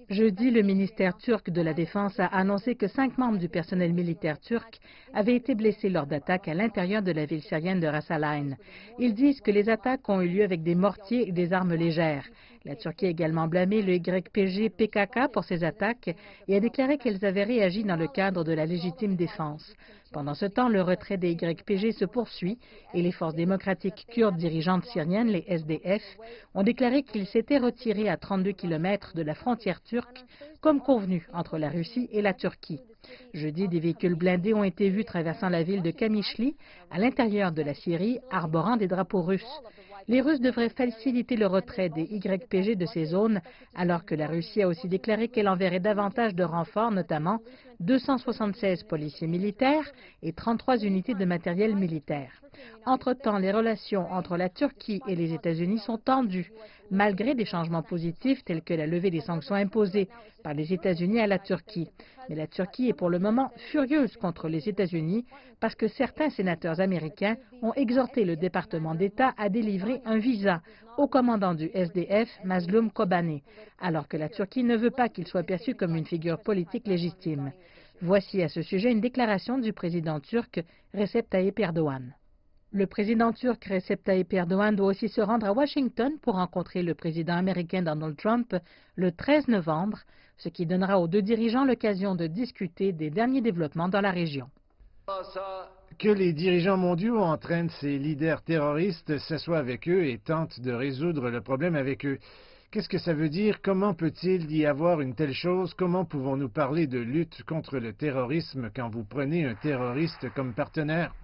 Jeudi, le ministère turc de la Défense a annoncé que 5 membres du personnel militaire turc avaient été blessés lors d'attaques à l'intérieur de la ville syrienne de Ras Al Ain. Ils disent que les attaques ont eu lieu avec des mortiers et des armes légères. La Turquie a également blâmé le YPG PKK pour ces attaques et a déclaré qu'elles avaient réagi dans le cadre de la légitime défense. Pendant ce temps, le retrait des YPG se poursuit et les forces démocratiques kurdes dirigeantes syriennes, les SDF, ont déclaré qu'ils s'étaient retirés à 32 km de la frontière turque, comme convenu entre la Russie et la Turquie. Jeudi, des véhicules blindés ont été vus traversant la ville de Kamishli, à l'intérieur de la Syrie, arborant des drapeaux russes. Les Russes devraient faciliter le retrait des YPG de ces zones, alors que la Russie a aussi déclaré qu'elle enverrait davantage de renforts, notamment 276 policiers militaires et 33 unités de matériel militaire. Entre-temps, les relations entre la Turquie et les États-Unis sont tendues, malgré des changements positifs tels que la levée des sanctions imposées par les États-Unis à la Turquie. Mais la Turquie est pour le moment furieuse contre les États-Unis parce que certains sénateurs américains ont exhorté le département d'État à délivrer un visa au commandant du SDF, Mazloum Kobane, alors que la Turquie ne veut pas qu'il soit perçu comme une figure politique légitime. Voici à ce sujet une déclaration du président turc Recep Tayyip Erdogan. Le président turc Recep Tayyip Erdogan doit aussi se rendre à Washington pour rencontrer le président américain Donald Trump le 13 novembre, ce qui donnera aux deux dirigeants l'occasion de discuter des derniers développements dans la région. Que les dirigeants mondiaux entraînent ces leaders terroristes, s'assoient avec eux et tentent de résoudre le problème avec eux. Qu'est-ce que ça veut dire? Comment peut-il y avoir une telle chose? Comment pouvons-nous parler de lutte contre le terrorisme quand vous prenez un terroriste comme partenaire?